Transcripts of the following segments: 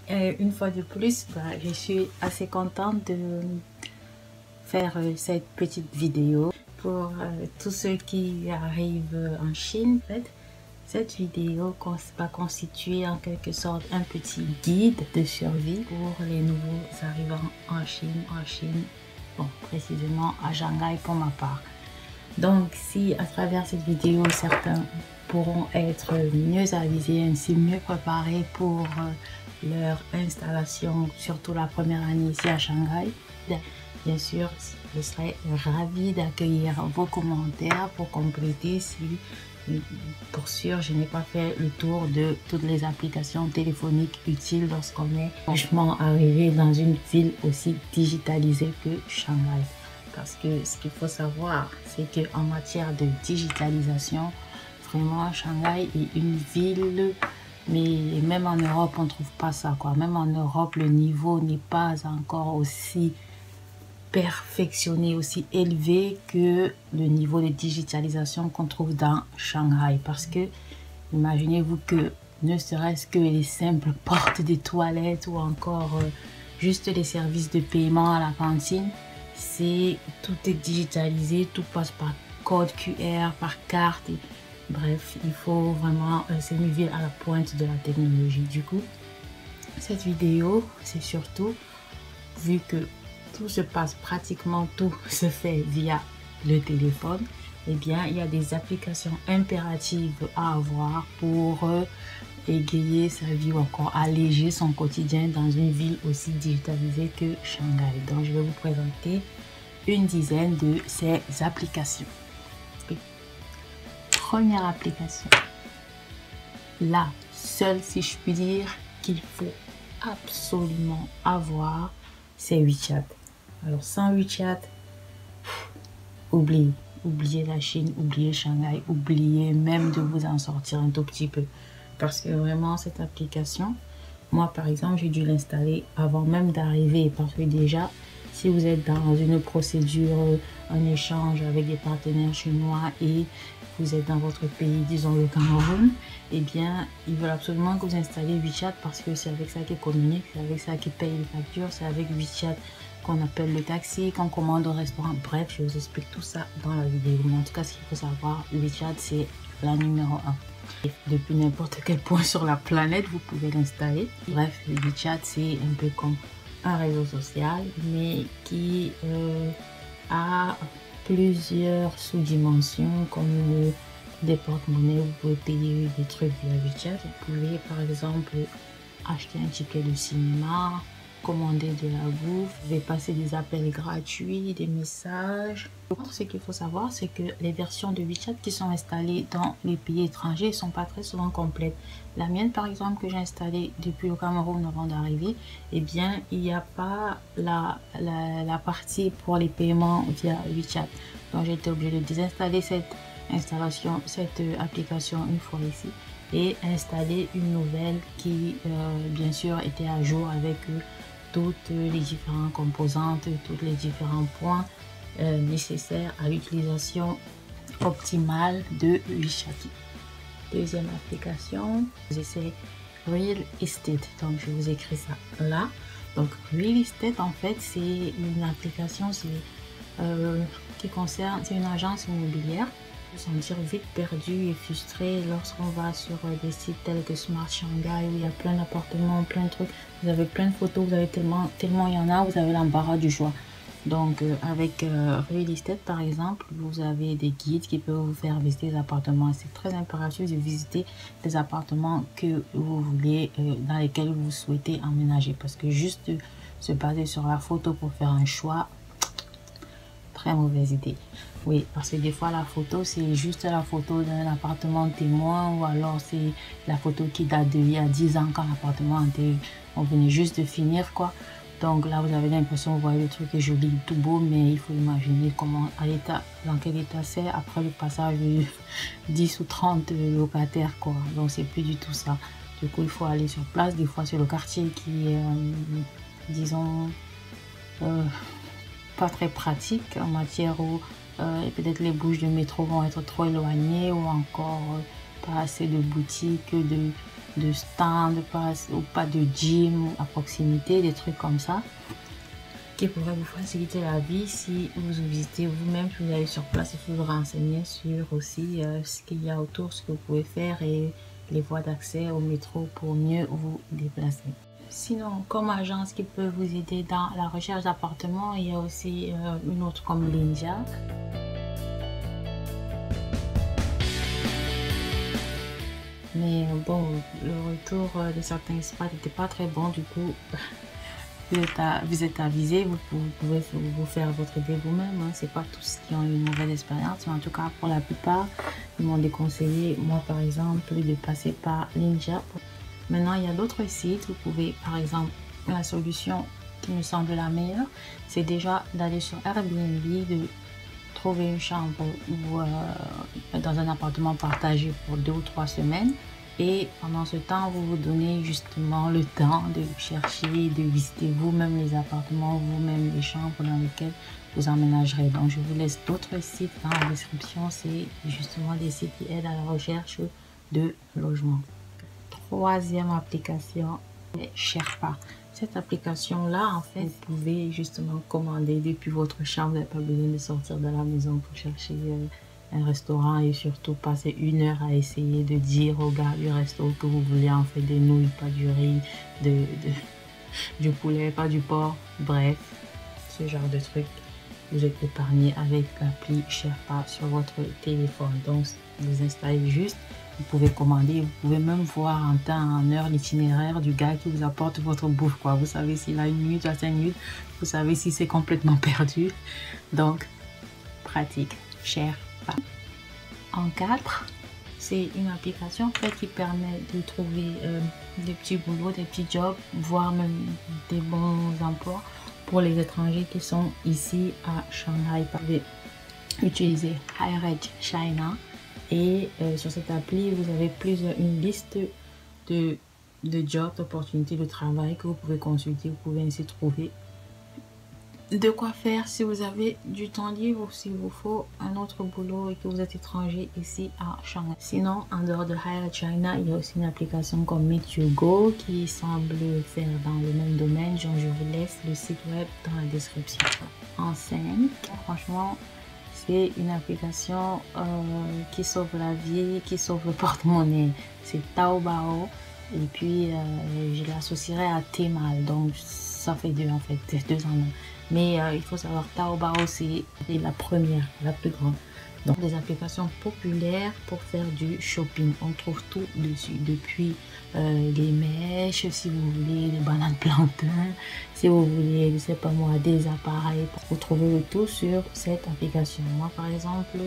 Une fois de plus, je suis assez contente de faire cette petite vidéo pour tous ceux qui arrivent en Chine. En fait, cette vidéo va constituer en quelque sorte un petit guide de survie pour les nouveaux arrivants en Chine, bon, précisément à Shanghai pour ma part. Donc, si à travers cette vidéo, certains pourront être mieux avisés, ainsi mieux préparés pour leur installation, surtout la première année ici à Shanghai, bien sûr, je serai ravie d'accueillir vos commentaires pour compléter si, pour sûr, je n'ai pas fait le tour de toutes les applications téléphoniques utiles lorsqu'on est franchement arrivé dans une ville aussi digitalisée que Shanghai. Parce que ce qu'il faut savoir, c'est qu'en matière de digitalisation, vraiment, Shanghai est une ville, mais même en Europe, on ne trouve pas ça, quoi. Même en Europe, le niveau n'est pas encore aussi perfectionné, aussi élevé que le niveau de digitalisation qu'on trouve dans Shanghai. Parce que, imaginez-vous que ne serait-ce que les simples portes des toilettes ou encore juste les services de paiement à la cantine, tout est digitalisé, tout passe par code QR, par carte. Bref, il faut vraiment, c'est une ville à la pointe de la technologie. Du coup, cette vidéo, c'est surtout, vu que tout se passe, pratiquement tout se fait via le téléphone, eh bien, il y a des applications impératives à avoir pour égayer sa vie ou encore alléger son quotidien dans une ville aussi digitalisée que Shanghai. Donc, je vais vous présenter une dizaine de ces applications. Première application, la seule, si je puis dire, qu'il faut absolument avoir, c'est WeChat. Alors, sans WeChat, oubliez la Chine, oubliez Shanghai, oubliez même de vous en sortir un tout petit peu. Parce que vraiment, cette application, moi par exemple, j'ai dû l'installer avant même d'arriver. Parce que déjà, si vous êtes dans une procédure, un échange avec des partenaires chinois et vous êtes dans votre pays, disons le Cameroun, eh bien, ils veulent absolument que vous installiez WeChat parce que c'est avec ça qu'ils communiquent, c'est avec ça qu'ils payent les factures, c'est avec WeChat qu'on appelle le taxi, qu'on commande au restaurant. Bref, je vous explique tout ça dans la vidéo. Mais en tout cas, ce qu'il faut savoir, WeChat, c'est la numéro 1. Depuis n'importe quel point sur la planète, vous pouvez l'installer. Bref, le WeChat, c'est un peu comme un réseau social, mais qui a plusieurs sous-dimensions, comme des porte-monnaies. Vous pouvez payer des trucs via WeChat. Vous pouvez, par exemple, acheter un ticket de cinéma, commander de la bouffe, vous pouvez passer des appels gratuits, des messages. Ce qu'il faut savoir, c'est que les versions de WeChat qui sont installées dans les pays étrangers ne sont pas très souvent complètes. La mienne, par exemple, que j'ai installée depuis le Cameroun avant d'arriver, eh bien, il n'y a pas la partie pour les paiements via WeChat. Donc, j'ai été obligée de désinstaller cette application une fois ici et installer une nouvelle qui, bien sûr, était à jour avec toutes les différentes composantes, tous les différents points nécessaires à l'utilisation optimale de WeChat. Deuxième application, c'est Real Estate. Donc, je vous écris ça là. Donc, Real Estate, en fait, c'est une application qui concerne, c'est une agence immobilière. Se sentir vite perdu et frustré lorsqu'on va sur des sites tels que Smart Shanghai où il y a plein d'appartements, plein de trucs, vous avez plein de photos, vous avez tellement il y en a, vous avez l'embarras du choix. Donc avec Real Estate par exemple, vous avez des guides qui peuvent vous faire visiter les appartements. C'est très impératif de visiter les appartements que vous voulez, dans lesquels vous souhaitez emménager, parce que juste se baser sur la photo pour faire un choix, très mauvaise idée. Oui, parce que des fois la photo c'est juste la photo d'un appartement témoin, ou alors c'est la photo qui date d'il y a 10 ans quand l'appartement était, on venait juste de finir quoi. Donc là vous avez l'impression, vous voyez le truc est joli, tout beau, mais il faut imaginer comment, dans quel état c'est après le passage de 10 ou 30 locataires quoi. Donc c'est plus du tout ça. Du coup il faut aller sur place. Des fois c'est le quartier qui est, disons, pas très pratique en matière où peut-être les bouches de métro vont être trop éloignées, ou encore pas assez de boutiques, de stand, ou pas de gym à proximité, des trucs comme ça qui pourraient vous faciliter la vie si vous visitez vous-même, si vous allez sur place, il faut vous renseigner sur aussi ce qu'il y a autour, ce que vous pouvez faire et les voies d'accès au métro pour mieux vous déplacer. Sinon, comme agence qui peut vous aider dans la recherche d'appartements, il y a aussi une autre comme Linja. Mais bon, le retour de certains spots n'était pas très bon, du coup, vous êtes avisé, vous pouvez vous faire votre idée vous-même. Hein. C'est pas tous qui ont une mauvaise expérience, mais en tout cas, pour la plupart, ils m'ont déconseillé, moi par exemple, de passer par Linja. Maintenant, il y a d'autres sites. Vous pouvez, par exemple, la solution qui me semble la meilleure, c'est déjà d'aller sur Airbnb, de trouver une chambre ou dans un appartement partagé pour 2 ou 3 semaines. Et pendant ce temps, vous vous donnez justement le temps de chercher, de visiter vous-même les appartements, vous-même les chambres dans lesquelles vous emménagerez. Donc, je vous laisse d'autres sites dans la description. C'est justement des sites qui aident à la recherche de logement. Troisième application, Sherpa. Cette application-là, en fait, vous pouvez justement commander depuis votre chambre. Vous n'avez pas besoin de sortir de la maison pour chercher un restaurant et surtout passer 1 heure à essayer de dire au gars du resto que vous voulez en fait des nouilles, pas du riz, du poulet, pas du porc. Bref, ce genre de truc. Vous êtes épargné avec l'appli Sherpa sur votre téléphone. Donc, vous installez juste. Vous pouvez commander, vous pouvez même voir en temps, en heure l'itinéraire du gars qui vous apporte votre bouffe, quoi. Vous savez s'il a 1 minute à 5 minutes, vous savez si c'est complètement perdu. Donc, pratique, Sherpa. En 4, c'est une application en fait, qui permet de trouver des petits boulots, des petits jobs, voire même des bons emplois pour les étrangers qui sont ici à Shanghai. Vous pouvez utiliser HireEdge China. Et sur cette appli, vous avez une liste de jobs, d'opportunités de travail que vous pouvez consulter. Vous pouvez ainsi trouver de quoi faire si vous avez du temps libre ou s'il vous faut un autre boulot et que vous êtes étranger ici à Shanghai. Sinon, en dehors de HireEdge China, il y a aussi une application comme Meet You Go qui semble faire dans le même domaine. Donc, je vous laisse le site web dans la description. En 5, franchement, c'est une application qui sauve la vie, qui sauve le porte-monnaie. C'est Taobao et puis je l'associerai à Tmall. Donc ça fait 2 en fait, 2 en 1. Mais il faut savoir Taobao c'est la première, la plus grande. Donc des applications populaires pour faire du shopping. On trouve tout dessus, depuis les mèches, si vous voulez, les bananes plantains, si vous voulez, je sais pas moi, des appareils. Vous trouvez le tout sur cette application. Moi par exemple,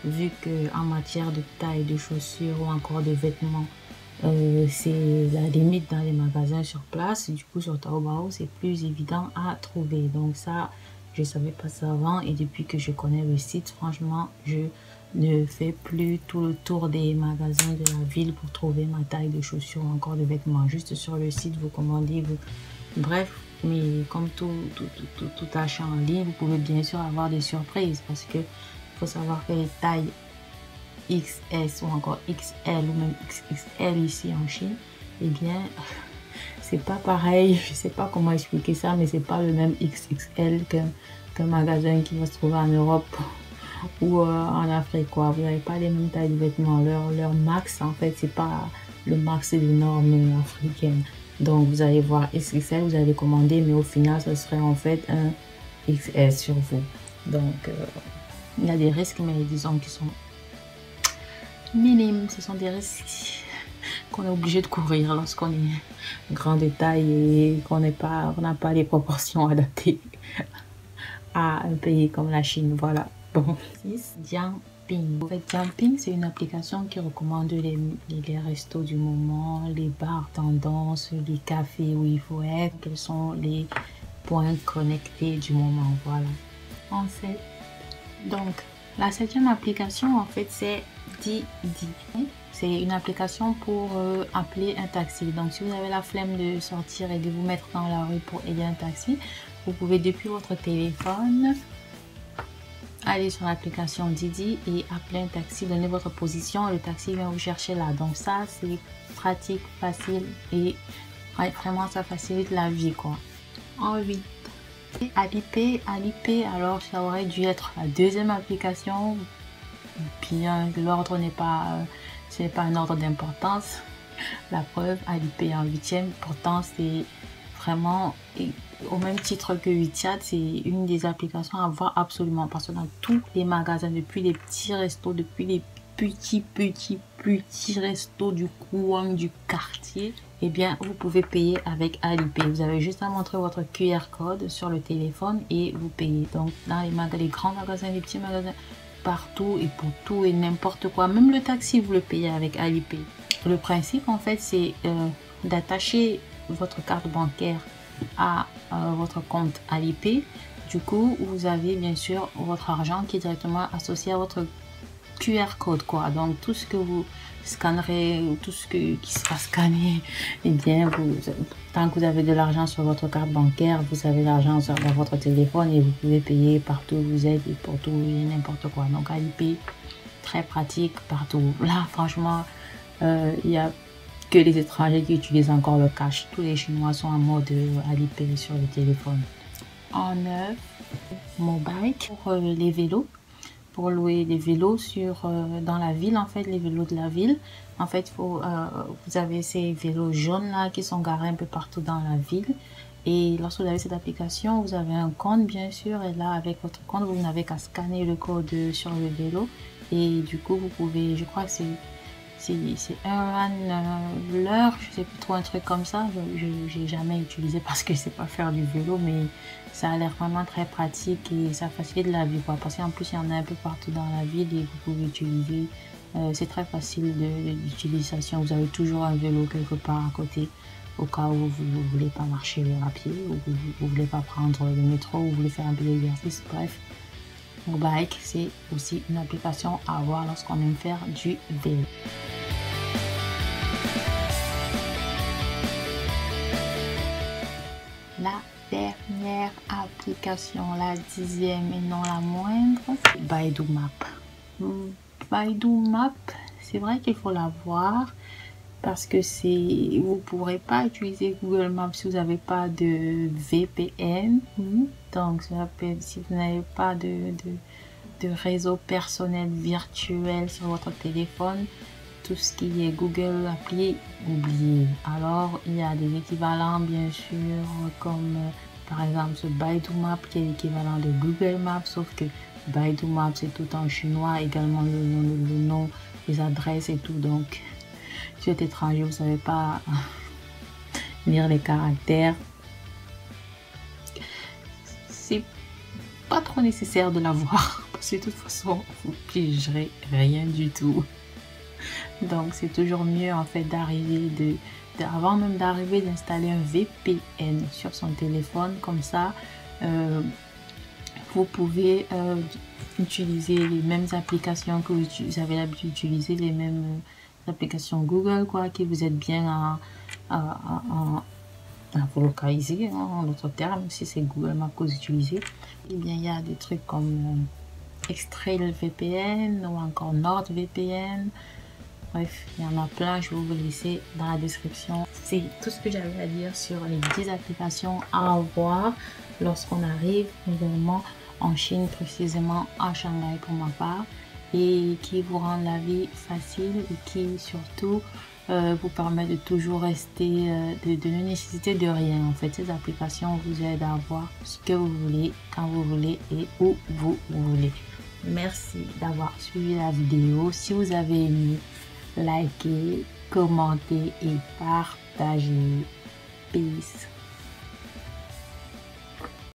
vu que en matière de taille de chaussures ou encore de vêtements, c'est la limite dans les magasins sur place, du coup sur Taobao c'est plus évident à trouver. Donc ça, je savais pas ça avant et depuis que je connais le site, franchement, je ne fais plus tout le tour des magasins de la ville pour trouver ma taille de chaussures ou encore de vêtements. Juste sur le site, vous commandez, bref, mais comme tout achat en ligne, vous pouvez bien sûr avoir des surprises parce que faut savoir que les tailles XS ou encore XL ou même XXL ici en Chine, eh bien, c'est pas pareil. Je sais pas comment expliquer ça, mais c'est pas le même XXL qu'un magasin qui va se trouver en Europe ou en Afrique, quoi. Vous n'avez pas les mêmes tailles de vêtements. Leur max, en fait, c'est pas le max des normes africaines. Donc, vous allez voir XXL, vous allez commander, mais au final, ce serait en fait un XS sur vous. Donc, il y a des risques, mais disons qu'ils sont minimes. Ce sont des risques qu'on est obligé de courir lorsqu'on est grand de taille et qu'on n'a pas les proportions adaptées à un pays comme la Chine. Voilà. Bon. 6. Dianping. En fait, Dianping, c'est une application qui recommande les restos du moment, les bars tendance, les cafés où il faut être, quels sont les points connectés du moment. Voilà. En 7. Donc, la 7e application, en fait, c'est Didi. C'est une application pour appeler un taxi. Donc, si vous avez la flemme de sortir et de vous mettre dans la rue pour aider un taxi, vous pouvez depuis votre téléphone allez sur l'application Didi et appelez un taxi, donnez votre position et le taxi vient vous chercher là. Donc ça, c'est pratique, facile et vraiment ça facilite la vie quoi. En 8. Alipay, alors ça aurait dû être la deuxième application. Bien, l'ordre n'est pas, ce n'est pas un ordre d'importance. La preuve, Alipay en 8e, pourtant c'est vraiment au même titre que WeChat, c'est une des applications à voir absolument parce que dans tous les magasins, depuis les petits restos, depuis les petits restos du coin, du quartier, eh bien vous pouvez payer avec Alipay. Vous avez juste à montrer votre QR code sur le téléphone et vous payez. Donc dans les grands magasins, les petits magasins, partout et pour tout et n'importe quoi, même le taxi vous le payez avec Alipay. Le principe en fait c'est d'attacher votre carte bancaire à votre compte Alipay. Du coup vous avez bien sûr votre argent qui est directement associé à votre QR code quoi. Donc tout ce que vous scannerez, tout ce qui sera scanné, et bien tant que vous avez de l'argent sur votre carte bancaire, vous avez l'argent dans votre téléphone et vous pouvez payer partout où vous êtes et pour tout et n'importe quoi. Donc Alipay, très pratique partout. Là franchement il y a que les étrangers qui utilisent encore le cash. Tous les Chinois sont en mode Alipay sur le téléphone. En 9, Mobike pour les vélos. Pour louer des vélos dans la ville, en fait, les vélos de la ville. En fait, vous avez ces vélos jaunes là qui sont garés un peu partout dans la ville. Et lorsque vous avez cette application, vous avez un compte bien sûr. Et là, avec votre compte, vous n'avez qu'à scanner le code sur le vélo. Et du coup, vous pouvez, je crois que c'est l'heure, je sais plus trop, un truc comme ça. Je n'ai jamais utilisé parce que c'est pas faire du vélo, mais ça a l'air vraiment très pratique et ça facilite la vie quoi. Parce qu'en plus il y en a un peu partout dans la ville et vous pouvez utiliser, c'est très facile d'utilisation. Vous avez toujours un vélo quelque part à côté au cas où vous ne voulez pas marcher à pied, ou vous ne voulez pas prendre le métro, ou vous voulez faire un peu d'exercice. Bref, Mobike c'est aussi une application à avoir lorsqu'on aime faire du vélo. La dernière application, la 10e et non la moindre, c'est Baidu Maps. Baidu Maps, c'est vrai qu'il faut l'avoir parce que vous ne pourrez pas utiliser Google Maps si vous n'avez pas de VPN. Donc si vous n'avez pas de réseau personnel virtuel sur votre téléphone, tout ce qui est Google appli, oubliez. Alors il y a des équivalents bien sûr comme par exemple ce Baidu Maps qui est l'équivalent de Google Maps, sauf que Baidu Maps c'est tout en chinois, également le nom, les adresses et tout. Donc si vous êtes étranger, vous ne savez pas lire les caractères, c'est pas trop nécessaire de l'avoir parce que de toute façon vous ne pigerez rien du tout. Donc c'est toujours mieux en fait avant même d'arriver d'installer un VPN sur son téléphone. Comme ça vous pouvez utiliser les mêmes applications que vous avez l'habitude d'utiliser, les mêmes applications Google quoi, qui vous aident bien à vous localiser en d'autres termes. Si c'est Google Maps que vous utilisez, et bien il y a des trucs comme ExtrailVPN ou encore NordVPN. Bref, il y en a plein, je vais vous laisser dans la description. C'est tout ce que j'avais à dire sur les 10 applications à avoir lorsqu'on arrive nouvellement en Chine, précisément à Shanghai pour ma part, et qui vous rendent la vie facile et qui surtout vous permet de toujours rester, de ne nécessiter de rien. En fait, ces applications vous aident à avoir ce que vous voulez, quand vous voulez et où vous voulez. Merci d'avoir suivi la vidéo. Si vous avez aimé, likez, commentez et partagez. Peace.